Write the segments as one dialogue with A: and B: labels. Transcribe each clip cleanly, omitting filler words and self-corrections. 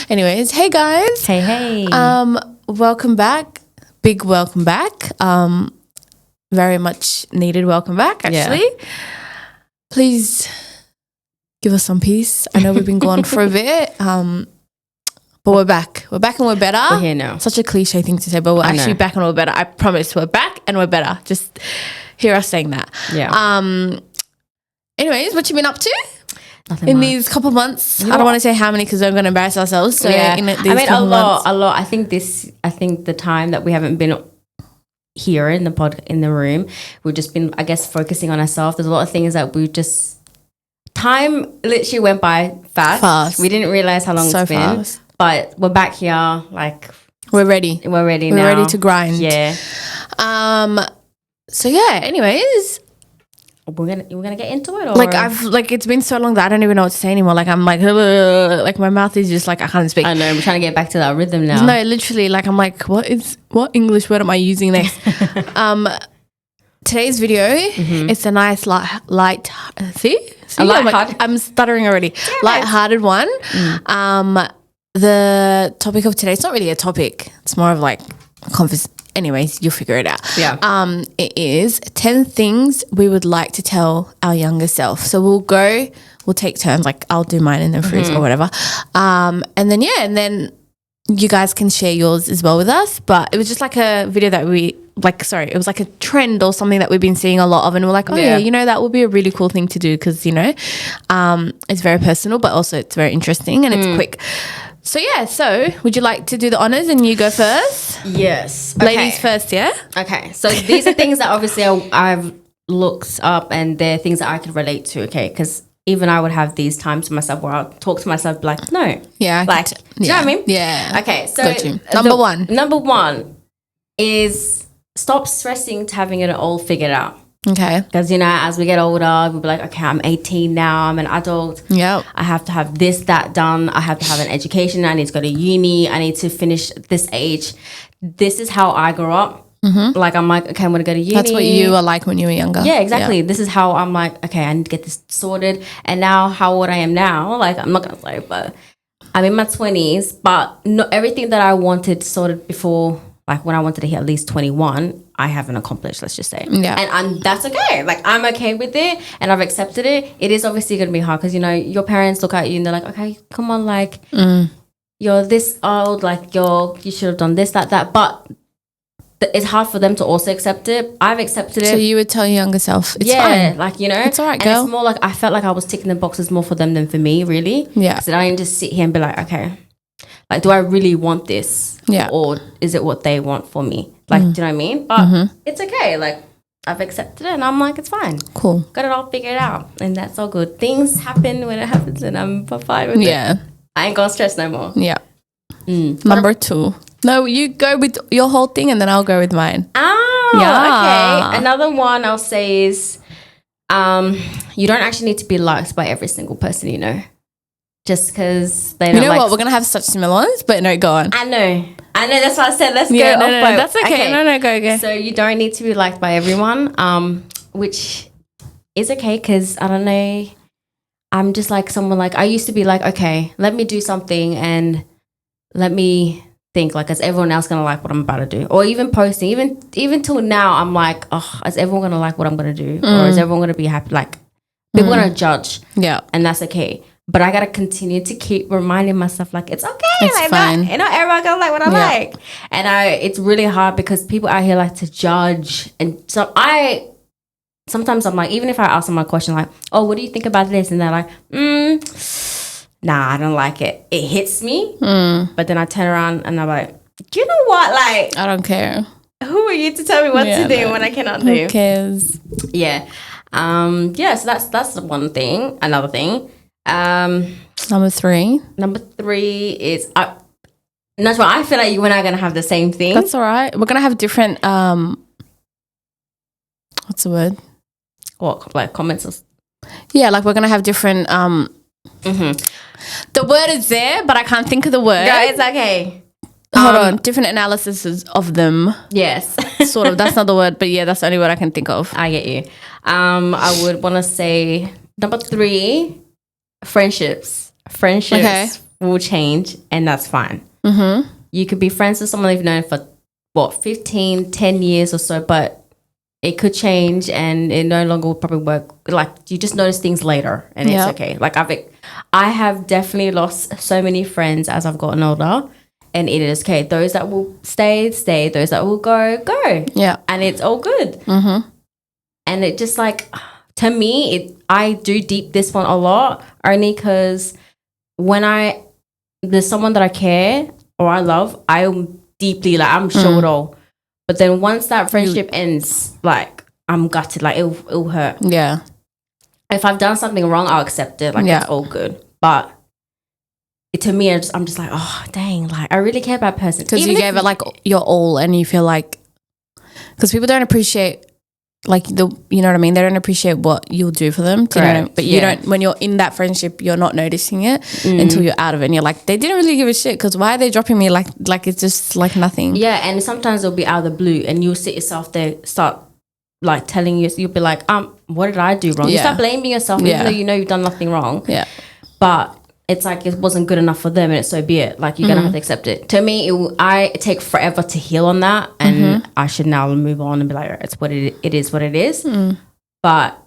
A: Anyways, hey guys.
B: Hey.
A: Welcome back. Big welcome back. Very much needed welcome back, actually.
B: Yeah.
A: Please give us some peace. I know we've been gone for a bit. But we're back. We're back and we're better.
B: We're here now.
A: Such a cliche thing to say, but we're actually back and we're better. I promise we're back and we're better. Just hear us saying that.
B: Yeah.
A: Anyways, what you been up to?
B: Nothing
A: in
B: much.
A: these couple months? I don't want to say how many because we're going to embarrass ourselves. So
B: yeah.
A: a
B: lot. I think the time that we haven't been here in the room, we've just been, I guess, focusing on ourselves. There's a lot of things that time literally went by fast. We didn't realize how long it's been.
A: Fast.
B: But we're back here, like
A: we're ready.
B: We're ready now.
A: We're ready to grind.
B: Yeah.
A: So yeah, anyways,
B: we're gonna get into it, or
A: it's been so long that I don't even know what to say anymore. Like I'm like my mouth is just like I can't speak.
B: I know, we're trying to get back to that rhythm now.
A: No, literally, like I'm like, what English word am I using next? Today's video, it's a nice light I'm stuttering already. Yeah, light-hearted one. The topic of today, it's not really a topic. It's more of like anyways, you'll figure it out.
B: Yeah.
A: It is 10 things we would like to tell our younger self. So we'll take turns, like I'll do mine and then Fruits or whatever. And then you guys can share yours as well with us. But it was just like a video that it was like a trend or something that we've been seeing a lot of, and we're like, that would be a really cool thing to do because, it's very personal, but also it's very interesting and it's quick. So would you like to do the honors and you go first?
B: Yes.
A: Okay. Ladies first, yeah?
B: Okay. So these are things that obviously I've looked up and they're things that I could relate to, okay? Because even I would have these times to myself where I'll talk to myself like, no.
A: Yeah.
B: Do you know what I mean?
A: Yeah.
B: Okay. So
A: Number one
B: is stop stressing to having it all figured out.
A: Okay.
B: Because, as we get older, we'll be like, okay, I'm 18 now. I'm an adult.
A: Yep.
B: I have to have this, that done. I have to have an education. I need to go to uni. I need to finish this age. This is how I grew up. Like, I'm like, okay, I'm going to go to uni.
A: That's what you were like when you were younger.
B: Yeah, exactly. Yeah. This is how I'm like, okay, I need to get this sorted. And now how old I am now, like, I'm not going to say, but I'm in my 20s. But not everything that I wanted sorted before, like when I wanted to hit at least 21, I haven't accomplished, let's just say. Yeah. And that's okay. Like, I'm okay with it and I've accepted it. It is obviously going to be hard because, your parents look at you and they're like, okay, come on, like, you're this old, like, you should have done this, that. But it's hard for them to also accept it. I've accepted it.
A: So you would tell your younger self, it's fine.
B: Like,
A: it's all right, girl.
B: And it's more like I felt like I was ticking the boxes more for them than for me, really.
A: Yeah.
B: So I didn't just sit here and be like, okay, like, do I really want this?
A: Yeah.
B: Or is it what they want for me? Like, do you know what I mean? But it's okay. Like, I've accepted it and I'm like, it's fine.
A: Cool.
B: Got it all figured out. And that's all good. Things happen when it happens and I'm fine with it. I ain't gonna stress no more.
A: Yeah. Number 2. No, you go with your whole thing and then I'll go with mine.
B: Oh, okay. Another one I'll say is you don't actually need to be liked by every single person you know. Just because they don't
A: You know what? We're going to have such similar ones, but no, go on.
B: I know. That's why I said let's go.
A: No, that's okay. No, go.
B: So you don't need to be liked by everyone, which is okay because, I don't know, I'm just like someone like, I used to be like, okay, let me do something and let me think like, is everyone else going to like what I'm about to do? Or even posting, even till now, I'm like, oh, is everyone going to like what I'm going to do? Or is everyone going to be happy? Like, people going to judge.
A: Yeah.
B: And that's okay. But I got to continue to keep reminding myself, like, it's okay.
A: It's
B: like,
A: fine.
B: Not everyone going to like what I like. And it's really hard because people out here like to judge. And so sometimes I'm like, even if I ask them a question like, oh, what do you think about this? And they're like, nah, I don't like it. It hits me. But then I turn around and I'm like, do you know what? Like,
A: I don't care.
B: Who are you to tell me what to do when I cannot do?
A: Who cares?
B: Yeah. So that's the one thing. Another thing.
A: Number 3
B: is that's why I feel like you and I are gonna have the same thing.
A: That's all right. We're gonna have different what's the word?
B: What, like comments?
A: Yeah, like we're gonna have different the word is there, but I can't think of the word.
B: No, it's okay.
A: Hold on, different analyses of them.
B: Yes.
A: Sort of. That's not the word, but yeah, that's the only word I can think of.
B: I get you. I would want to say number 3, friendships. Okay. will change, and that's fine. You could be friends with someone you've known for 15, 10 years or so, but it could change and it no longer will probably work. Like, you just notice things later, and it's okay. Like, I have definitely lost so many friends as I've gotten older, and it is okay. Those that will stay. Those that will go.
A: Yeah.
B: And it's all good. And it just, like, to me, I do deep this one a lot, only because when there's someone that I care or I love, I'm deeply, like, I'm sure it all. But then once that friendship ends, like, I'm gutted. Like, it'll hurt.
A: Yeah.
B: If I've done something wrong, I'll accept it. Like, it's all good. But to me, I'm just like, oh, dang. Like, I really care about that person.
A: Because you gave it, like, your all, and you feel like... Because people don't appreciate... Like, you know what I mean? They don't appreciate what you'll do for them. Do you know what I mean? But you don't, when you're in that friendship, you're not noticing it until you're out of it. And you're like, they didn't really give a shit, because why are they dropping me like it's just like nothing?
B: Yeah, and sometimes it'll be out of the blue, and you'll sit yourself there, start like telling you'll be like, what did I do wrong? You start blaming yourself, even though you know you've done nothing wrong.
A: Yeah.
B: But it's like it wasn't good enough for them, and it's so be it. Like, you're gonna have to accept it. To me, I take forever to heal on that, and I should now move on and be like, it's what it is. What it is. But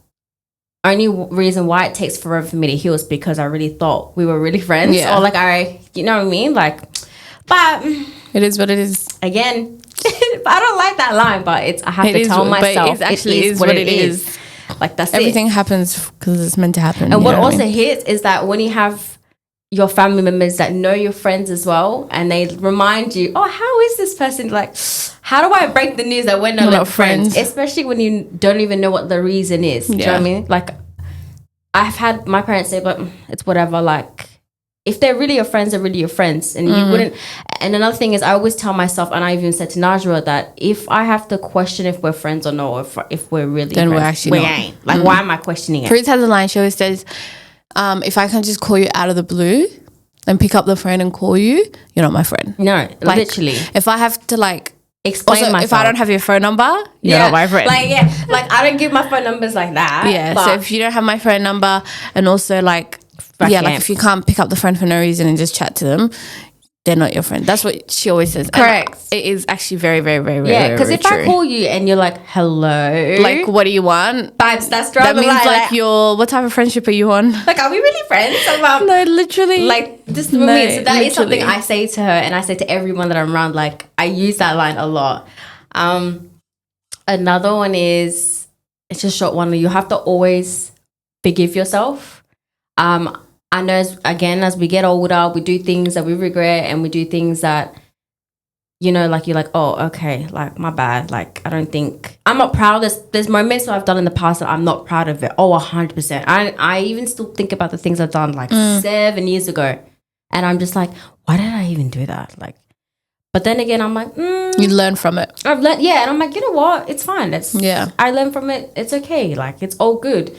B: only reason why it takes forever for me to heal is because I really thought we were really friends, or like you know what I mean? Like, but
A: it is what it is.
B: Again, I don't like that line, but I have to tell myself
A: it actually is what it is.
B: Like, that's
A: everything happens because it's meant to happen.
B: And what also hits is that when you have your family members that know your friends as well, and they remind you, oh, how is this person? Like, how do I break the news that we're not friends? Especially when you don't even know what the reason is. Do you know what I mean? Like, I've had my parents say, but it's whatever. Like, if they're really your friends, they're really your friends. And you wouldn't. And another thing is, I always tell myself, and I even said to Najwa, that if I have to question if we're friends or not, or if we're really
A: then
B: friends,
A: we
B: ain't. Like, why am I questioning it?
A: Fruits has a line. She always says, if I can just call you out of the blue and pick up the phone and call you, you're not my friend.
B: No, like, literally.
A: If I have to, like,
B: explain myself.
A: If I don't have your phone number, you're not my friend.
B: Like, like, I don't give my phone numbers like that.
A: Yeah, so if you don't have my phone number, and also, like, like, if you can't pick up the phone for no reason and just chat to them, they're not your friend. That's what she always says.
B: Correct.
A: And it is actually very, very, very, very,
B: yeah, because if
A: true.
B: I call you and you're like, hello.
A: Like, what do you want?
B: Vibes, that's drama.
A: That means, like, what type of friendship are you on?
B: Like, are we really friends? No,
A: literally.
B: Like, just for me. So that is something I say to her, and I say to everyone that I'm around. Like, I use that line a lot. Another one is, it's a short one. You have to always forgive yourself. I know, as we get older, we do things that we regret, and we do things that, you know, like, you're like, oh, okay, like, my bad. Like, I don't think, I'm not proud. There's moments that I've done in the past that I'm not proud of it. Oh, 100%. I even still think about the things I've done like 7 years ago. And I'm just like, why did I even do that? Like, but then again, I'm like,
A: you learn from it.
B: I've learned, and I'm like, you know what? It's fine. I learn from it. It's okay. Like, it's all good.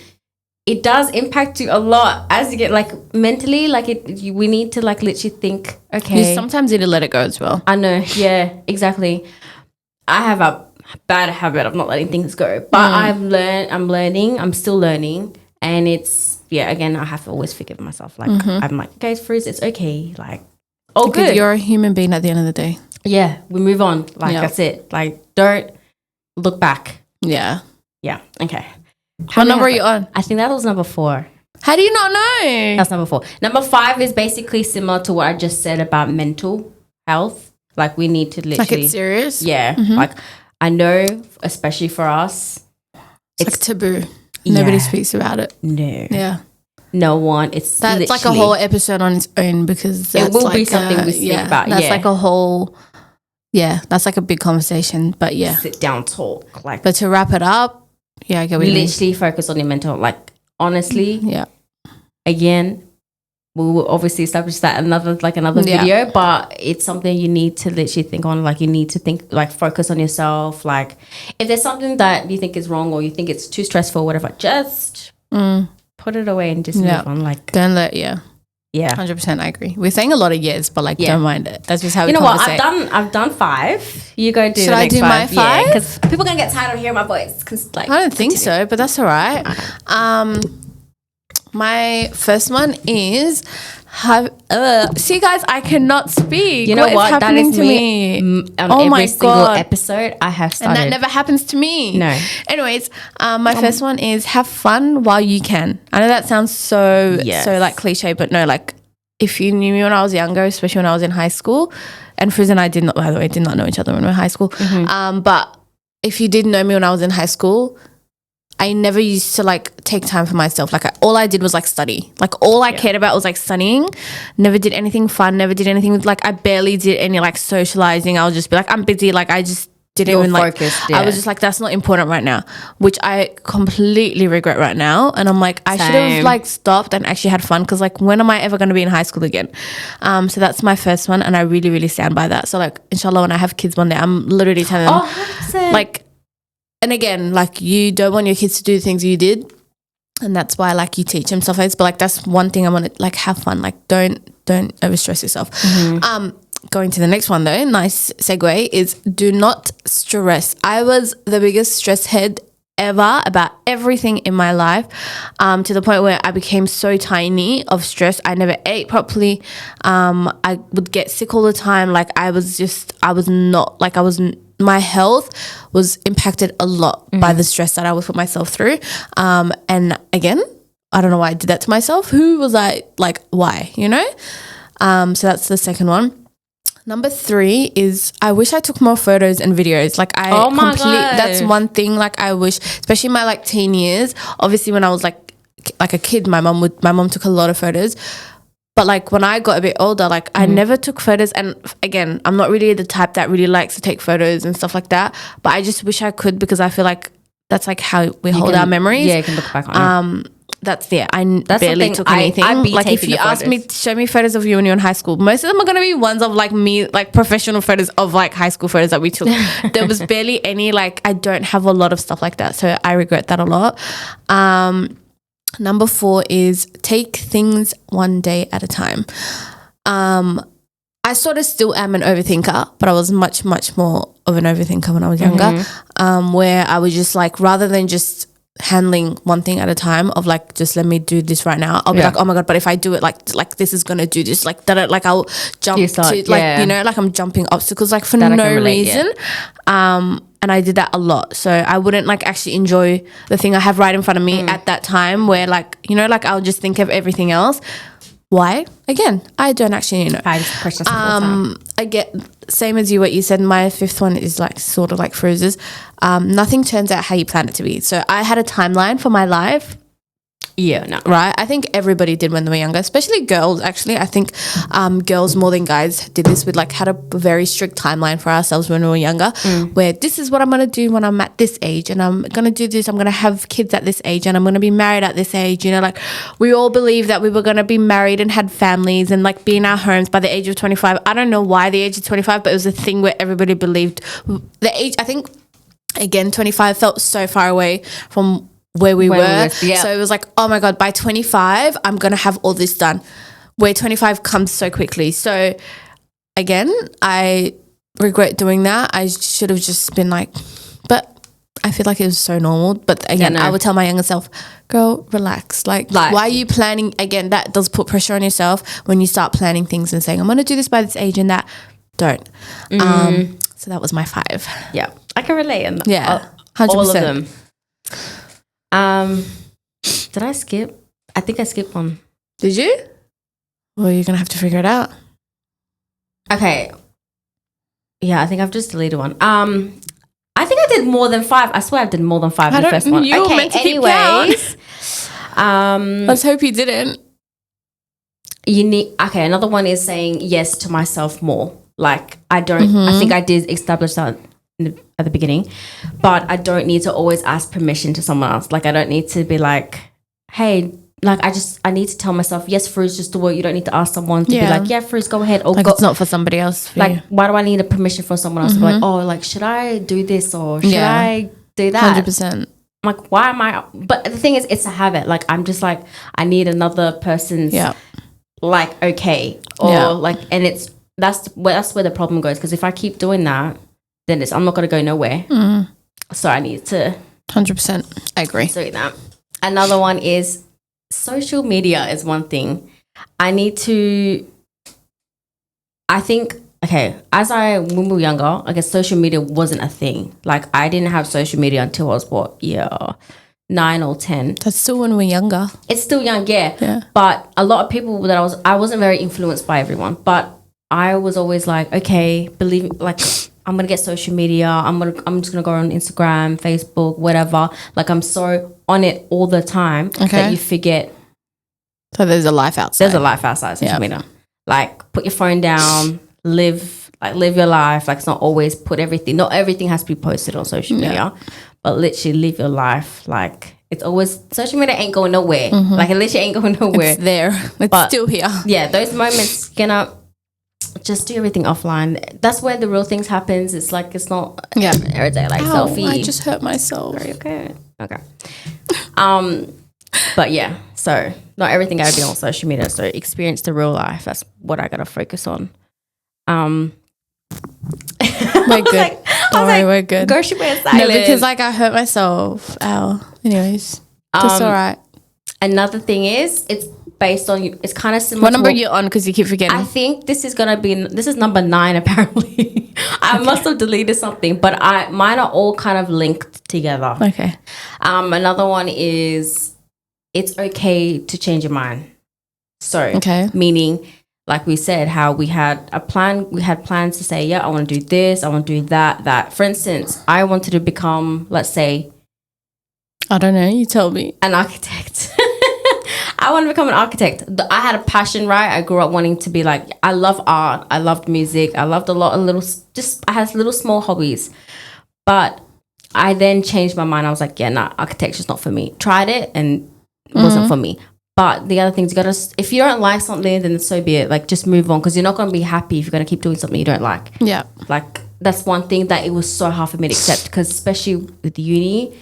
B: It does impact you a lot as you get, like, mentally, like, we need to, like, literally think, okay.
A: You sometimes need to let it go as well.
B: I know. Yeah, exactly. I have a bad habit of not letting things go, but I'm learning. I'm still learning. And it's, again, I have to always forgive myself. Like, I'm like, okay, Frizz, it's okay. Like, all good.
A: Because you're a human being at the end of the day.
B: Yeah, we move on. Like, that's it. Like, don't look back.
A: Yeah.
B: Yeah, okay.
A: What number are you on?
B: I think that was number 4.
A: How do you not know?
B: That's number 4. Number 5 is basically similar to what I just said about mental health. Like, we need to literally...
A: Like, it's serious?
B: Yeah. Like, I know, especially for us...
A: It's like taboo. Nobody speaks about it.
B: No.
A: Yeah.
B: No one. It's
A: that's like a whole episode on its own, because that's
B: it will be something we speak about.
A: That's like a whole... Yeah, that's like a big conversation, but yeah.
B: Sit down, talk. Like,
A: but to wrap it up, I get what you mean.
B: Literally focus on your mental. Like, honestly, again, we will obviously establish that another video, but it's something you need to literally think on. Like, you need to think, like, focus on yourself. Like, if there's something that you think is wrong, or you think it's too stressful, whatever, just put it away and just move on. Like,
A: don't let 100%. I agree. We're saying a lot of years, but, like, don't mind it. That's just how we conversate.
B: I've done 5. You go do.
A: Should I do my 5?
B: Because people are gonna get tired of hearing my voice. Cause, like,
A: I don't think so, but that's all right. My first one is see, guys, I cannot speak.
B: You know what? That
A: happening
B: is
A: to
B: me. On every single episode I have started.
A: And that never happens to me.
B: No.
A: Anyways, my first one is have fun while you can. I know that sounds so like cliche, but no, like if you knew me when I was younger, especially when I was in high school, and Friz and I did not know each other when we were in high school. But if you did know me when I was in high school, I never used to like take time for myself. Like all I did was like study. Like all I cared about was like studying. Never did anything fun. Never did anything with like I barely did any like socializing. I would just be like, I'm busy. Like I just didn't even like. I was just like, that's not important right now, which I completely regret right now. And I'm like, I should have like stopped and actually had fun because like when am I ever going to be in high school again? So that's my first one, and I really really stand by that. So like inshallah, when I have kids one day, I'm literally telling them like. And again, like you don't want your kids to do things you did, and that's why like you teach them stuff like this. But like that's one thing I want to like have fun. Like don't overstress yourself. Going to the next one though, nice segue is do not stress. I was the biggest stress head ever about everything in my life, to the point where I became so tiny of stress. I never ate properly. I would get sick all the time. Like my health was impacted a lot by the stress that I would put myself through. And again, I don't know why I did that to myself. Who was I like, why, you know? So that's the second one. Number 3 is I wish I took more photos and videos. Like that's one thing like I wish, especially in my like teen years. Obviously when I was like a kid, my mom took a lot of photos. But like when I got a bit older, like I never took photos. And again, I'm not really the type that really likes to take photos and stuff like that. But I just wish I could, because I feel like that's like how we hold our memories.
B: Yeah, you can look back on it.
A: That's barely took anything. Like if you ask me to show me photos of you when you're in high school, most of them are going to be ones of like me, like professional photos of like high school photos that we took. There was barely any, like I don't have a lot of stuff like that. So I regret that a lot. Number 4 is take things one day at a time. I sort of still am an overthinker, but I was much, much more of an overthinker when I was younger, where I was just like, rather than just handling one thing at a time of like, just let me do this right now, I'll be like, oh my God, but if I do it like this is going to do this, like that, like I'll jump you know, like I'm jumping obstacles like for no reason. And I did that a lot. So I wouldn't like actually enjoy the thing I have right in front of me at that time, where like, you know, like I'll just think of everything else. Why? Again, I don't actually know. I get same as you, what you said. My 5th one is like sort of like Friz's. Nothing turns out how you plan it to be. So I had a timeline for my life.
B: Yeah, no.
A: Right? I think everybody did when they were younger, especially girls, actually. I think girls more than guys did this. We like had a very strict timeline for ourselves when we were younger, where this is what I'm going to do when I'm at this age, and I'm going to do this. I'm going to have kids at this age, and I'm going to be married at this age. You know, like we all believed that we were going to be married and had families and like be in our homes by the age of 25. I don't know why the age of 25, but it was a thing where everybody believed the age. I think, again, 25 felt so far away from where we were. So it was like, oh my God, by 25, I'm going to have all this done. Where 25 comes so quickly. So again, I regret doing that. I should have just been like, but I feel like it was so normal. But again, I would tell my younger self, girl, relax. Like, why are you planning? Again, that does put pressure on yourself when you start planning things and saying, I'm going to do this by this age and that. Don't. So that was my 5.
B: Yeah, I can relate on that.
A: Yeah, 100%.
B: All of them. Did I skip? I think I skipped one.
A: Did you? Well, you're going to have to figure it out.
B: Okay. Yeah, I think I've just deleted one. I think I did more than 5. I swear I did more than 5 in the first one.
A: You were meant to keep count. Let's hope you didn't.
B: Another one is saying yes to myself more. Like I think I did establish that at the beginning, but I don't need to always ask permission to someone else. Like I don't need to be like, hey, like I need to tell myself, yes, Fruz, just do it. You don't need to ask someone to be like, yeah, Fruz, go ahead. Or
A: like it's not for somebody else.
B: Why do I need a permission from someone else to be like, oh, like should I do this or should I do that?
A: 100%.
B: Like why am I? But the thing is, it's a habit. Like I'm just like I need another person's like okay or like, and that's where the problem goes, because if I keep doing that, then I'm not going to go nowhere. So I need to
A: 100%. I agree.
B: Do that. Another one is social media is one thing. I think, okay, when we were younger, I guess social media wasn't a thing. Like, I didn't have social media until I was, 9 or 10.
A: That's still when we're younger.
B: It's still young, yeah.
A: Yeah.
B: But a lot of people that I wasn't very influenced by everyone, but I was always like, okay, I'm gonna get social media. I'm just gonna go on Instagram, Facebook, whatever. Like, I'm so on it all the time that you forget.
A: So there's a life outside.
B: There's a life outside social media. Like, put your phone down, live your life. Like, it's not always not everything has to be posted on social media, but literally live your life. Like, it's always, social media ain't going nowhere. Like, it literally ain't going nowhere.
A: It's there. It's still here.
B: Yeah, those moments, just do everything offline. That's where the real things happens. It's like, it's not every day like selfie.
A: I just hurt myself.
B: Are you okay? Okay. But yeah, so not everything gotta be on social media. So experience the real life. That's what I gotta focus on.
A: We're good. Don't worry, we're good.
B: Girl, she went silent.
A: No, because I hurt myself. Ow. Anyways, that's all right.
B: Another thing is, it's based on you. It's kind of similar.
A: What number are you on? Because you keep forgetting.
B: I think this is number 9 apparently. I must have deleted something, but mine are all kind of linked together.
A: Okay.
B: Another one is, it's okay to change your mind. So, meaning, like we said, how we had a plan. We had plans to say, I want to do this, I want to do that. For instance, I wanted to become, let's say,
A: I don't know. You tell me.
B: An architect. I want to become an architect. I had a passion, right? I grew up wanting to be like, I love art. I loved music. I loved I had little small hobbies. But I then changed my mind. I was like, architecture's not for me. Tried it and it wasn't for me. But the other thing is, if you don't like something, then so be it. Like, just move on, because you're not going to be happy if you're going to keep doing something you don't like.
A: Yeah.
B: Like, that's one thing that it was so hard for me to accept, because especially with uni,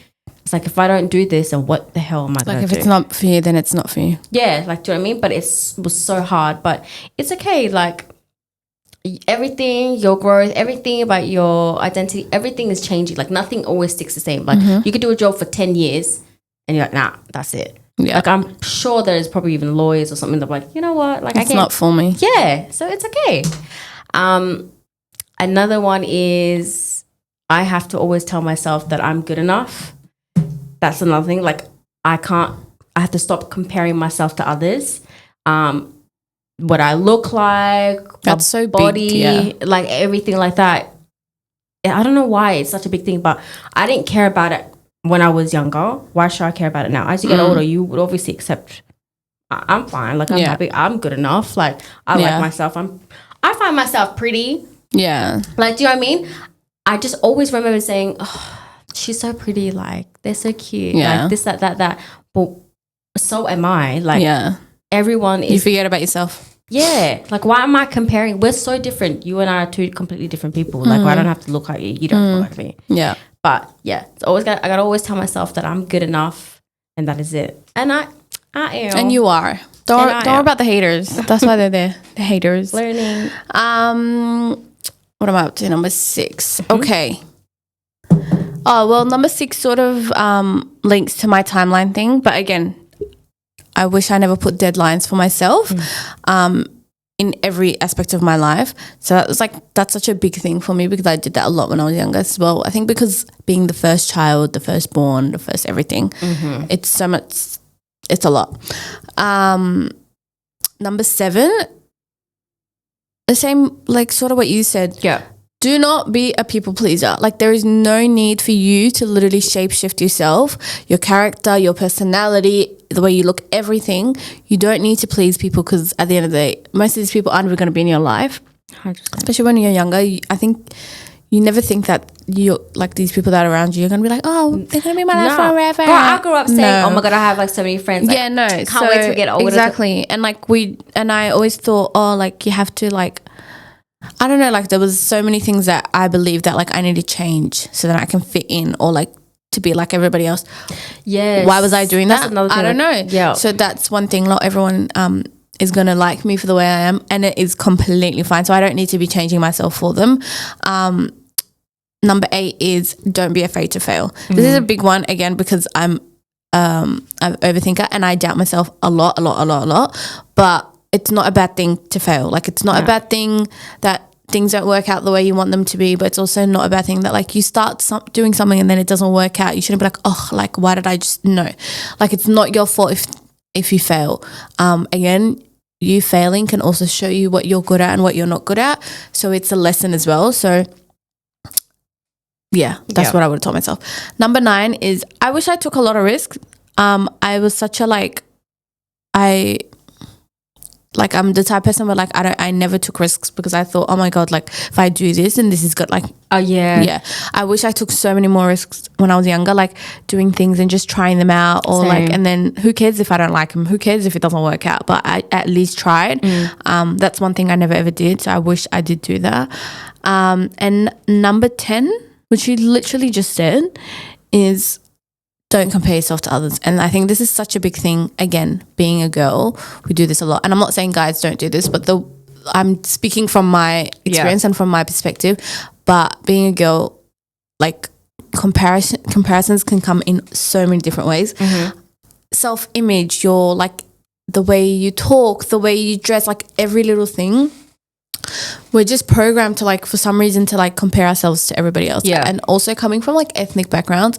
B: it's like, if I don't do this, then what the hell am I going to do?
A: Like, if it's not for you, then it's not for you.
B: Yeah, like, do you know what I mean? But it was so hard. But it's okay. Like, everything, your growth, everything about your identity, everything is changing. Like, nothing always sticks the same. Like, you could do a job for 10 years and you're like, nah, that's it. Yeah. Like, I'm sure there's probably even lawyers or something that are like, you know what? Like,
A: it's not for me.
B: Yeah, so it's okay. Another one is, I have to always tell myself that I'm good enough. That's another thing. Like, I have to stop comparing myself to others. What I look like,
A: that's so
B: body,
A: big,
B: like everything like that. I don't know why it's such a big thing, but I didn't care about it when I was younger. Why should I care about it now? As you get older, you would obviously accept, I'm fine. Like, I'm happy. I'm good enough. Like, I like myself. I find myself pretty.
A: Yeah.
B: Like, do you know what I mean? I just always remember saying, oh, she's so pretty. Like, they're so cute.
A: Yeah.
B: Like, this, that. But so am I. Like, everyone is.
A: You forget about yourself.
B: Yeah. Like, why am I comparing? We're so different. You and I are two completely different people. Like, I don't have to look like you. You don't look like me.
A: Yeah.
B: But yeah, it's I gotta always tell myself that I'm good enough, and that is it. And I am.
A: And you are. Don't worry about the haters. That's why they're there. The haters.
B: Learning.
A: What am I up to? Number 6. Okay. Oh, well, number 6 sort of links to my timeline thing, but again, I wish I never put deadlines for myself in every aspect of my life. So that's such a big thing for me, because I did that a lot when I was younger as well. I think because being the first child, the firstborn, the first everything, it's so much, it's a lot. Number 7, the same, like sort of what you said.
B: Yeah.
A: Do not be a people pleaser. Like, there is no need for you to literally shape-shift yourself, your character, your personality, the way you look, everything. You don't need to please people, because at the end of the day, most of these people aren't going to be in your life.
B: 100%.
A: Especially when you're younger. I think you never think that you're like these people that are around you. You're going to be like, oh, they're going to be my life forever.
B: Girl, I grew up saying, oh my God, I have like so many friends. Like,
A: no.
B: Can't wait to get older.
A: Exactly. And like I always thought, oh, like you have to like, I don't know, like there was so many things that I believed that like I need to change so that I can fit in, or like to be like everybody else.
B: Yes.
A: Why was I doing that?
B: That's another thing.
A: I don't know.
B: Yeah.
A: So that's one thing. Not everyone is going to like me for the way I am, and it is completely fine. So I don't need to be changing myself for them. Number 8 is don't be afraid to fail. This is a big one again, because I'm an overthinker, and I doubt myself a lot. But it's not a bad thing to fail. Like, it's not a bad thing that things don't work out the way you want them to be, but it's also not a bad thing that, like, you start doing something and then it doesn't work out. You shouldn't be like, oh, like, why did I just, no. Like, it's not your fault if you fail. Again, you failing can also show you what you're good at and what you're not good at. So it's a lesson as well. So yeah, that's what I would have told myself. Number 9 is I wish I took a lot of risks. I was such a I'm the type of person where, like, I never took risks because I thought, oh my God, like, if I do this and this is good, like, yeah. I wish I took so many more risks when I was younger, like doing things and just trying them out, or like, and then who cares if I don't like them? Who cares if it doesn't work out? But I at least tried. That's one thing I never ever did. So I wish I did do that. And number 10, which you literally just said, is don't compare yourself to others. And I think this is such a big thing. Again, being a girl, we do this a lot. And I'm not saying guys don't do this, but I'm speaking from my experience and from my perspective. But being a girl, like, comparisons can come in so many different ways. Self-image, your, like, the way you talk, the way you dress, like, every little thing. We're just programmed to, like, for some reason, to, like, compare ourselves to everybody else. Yeah. And also coming from, like, ethnic backgrounds,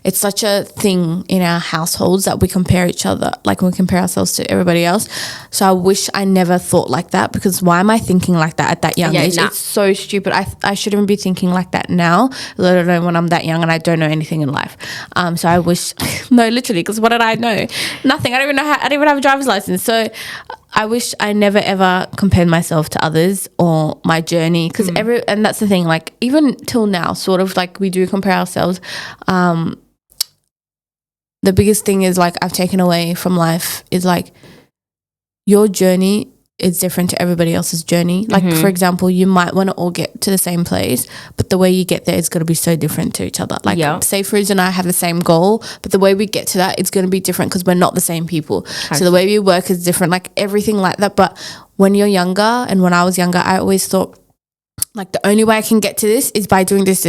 A: it's such a thing in our households that we compare each other, like, we compare ourselves to everybody else. So I wish I never thought like that, because why am I thinking like that at that young age? It's so stupid. I shouldn't be thinking like that now, let alone when I'm that young and I don't know anything in life. So I wish, no, literally, because what did I know? Nothing. I don't even have a driver's license. So I wish I never ever compared myself to others or my journey, because and that's the thing, like, even till now, sort of, like, we do compare ourselves. The biggest thing is, like, I've taken away from life is, like, your journey is different to everybody else's journey. Like, for example, you might want to all get to the same place, but the way you get there is going to be so different to each other. Like, say Fruits and I have the same goal, but the way we get to that, it's going to be different because we're not the same people. So the way we work is different, like, everything like that. But when you're younger, and when I was younger, I always thought, like, the only way I can get to this is by doing this.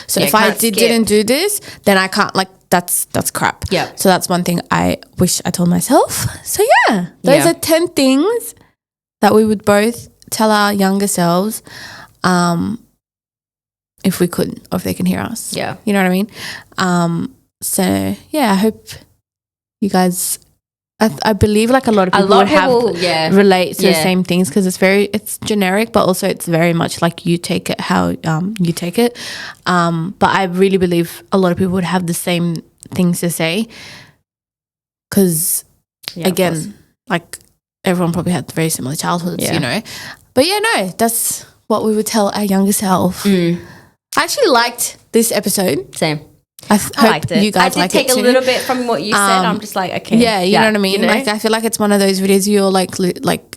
A: So if I didn't do this, then I can't, like, that's crap. Yeah. So that's one thing I wish I told myself. So yeah, those are 10 things that we would both tell our younger selves, if we could, or if they can hear us. Yeah. You know what I mean? So yeah, I hope you guys, I believe, like, a lot of people would relate to the same things, because it's generic, but also it's very much like you take it how you take it. But I really believe a lot of people would have the same things to say, because again, like, everyone probably had very similar childhoods, you know. But yeah, no, that's what we would tell our younger self. I actually liked this episode. Same. I liked it. You guys liked it too. I did take a little bit from what you said. I'm just like, okay. Yeah, you know what I mean? You know? Like, I feel like it's one of those videos you're like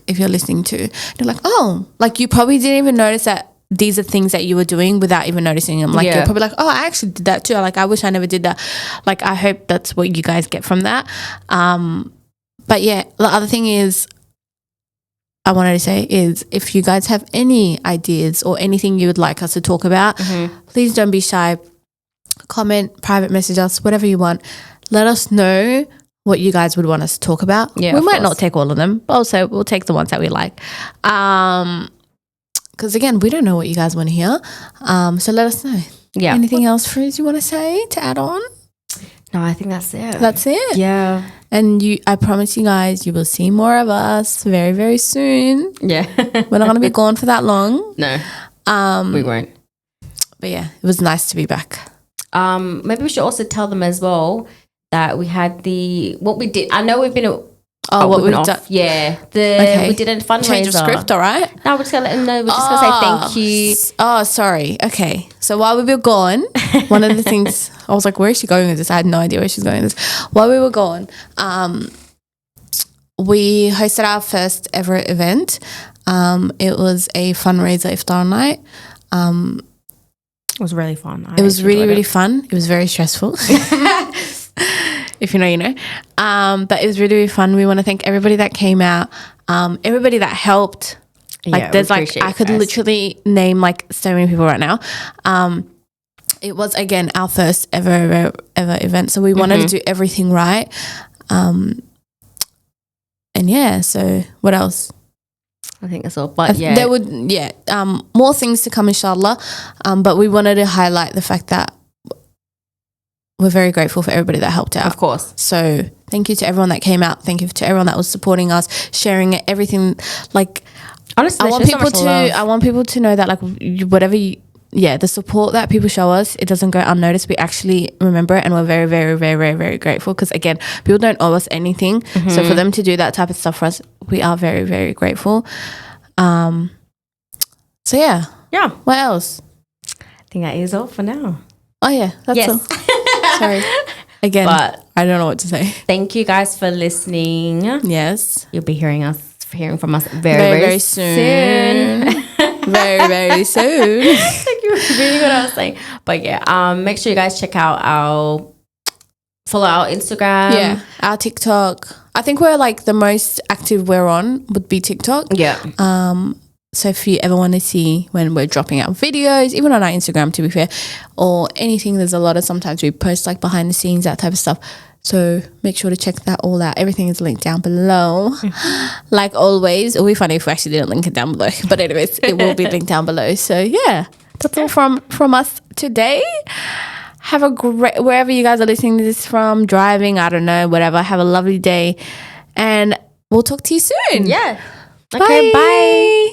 A: if you're listening to, you're like, oh, like, you probably didn't even notice that these are things that you were doing without even noticing them. Like, you're probably like, oh, I actually did that too. Like, I wish I never did that. Like, I hope that's what you guys get from that. But yeah, the other thing is, I wanted to say is, if you guys have any ideas or anything you would like us to talk about, please don't be shy. Comment, private message us, whatever you want. Let us know what you guys would want us to talk about. Yeah, we might not take all of them, but also we'll take the ones that we like. Because again, we don't know what you guys want to hear. So let us know. Yeah. Anything else, Friz, you want to say to add on?
B: No, I think that's it.
A: That's it?
B: Yeah.
A: And I promise you guys, you will see more of us very, very soon. Yeah. We're not going to be gone for that long.
B: No. We won't.
A: But yeah, it was nice to be back.
B: Maybe we should also tell them as well that we had what we did. I know we've been what we've done. Yeah. We did a fundraiser.
A: Change of script, all right?
B: No, we're just going to let them know. We're just going to say thank you.
A: Oh, sorry. Okay. So while we were gone, one of the things, I was like, where is she going with this? I had no idea where she's going with this. While we were gone, we hosted our first ever event. It was a fundraiser iftar night.
B: It was really fun.
A: It was really, really fun. It was very stressful. If you know, you know. But it was really, really fun. We want to thank everybody that came out, everybody that helped. Like, there's like, I could literally name like so many people right now. it was, again, our first ever event. So we wanted to do everything right. And yeah, so what else?
B: I think that's all. But yeah.
A: There would, more things to come, inshallah. But we wanted to highlight the fact that we're very grateful for everybody that helped out.
B: Of course.
A: So thank you to everyone that came out. Thank you to everyone that was supporting us, sharing it, everything. Like,
B: honestly,
A: I want people to know that, like, whatever the support that people show us, it doesn't go unnoticed. We actually remember it, and we're very, very, very, very, very grateful, because, again, people don't owe us anything. So for them to do that type of stuff for us, we are very, very grateful. So yeah. What else?
B: I think that is all for now.
A: Oh yeah, that's all. Sorry. Again, but I don't know what to say.
B: Thank you guys for listening.
A: Yes.
B: You'll be hearing from us very, very soon.
A: Very, very soon.
B: Like, you were reading what I was saying. But yeah, make sure you guys follow our Instagram.
A: Yeah, our TikTok. I think we're like the most active we're on would be TikTok.
B: Yeah.
A: So if you ever want to see when we're dropping out videos, even on our Instagram, to be fair, or anything, there's a lot of, sometimes we post like behind the scenes, that type of stuff. So make sure to check that all out. Everything is linked down below. Like always. It would be funny if we actually didn't link it down below. But anyways, it will be linked down below. So yeah, that's all from us today. Have a great, wherever you guys are listening to this from, driving, I don't know, whatever. Have a lovely day. And we'll talk to you soon.
B: Yeah.
A: Okay, bye.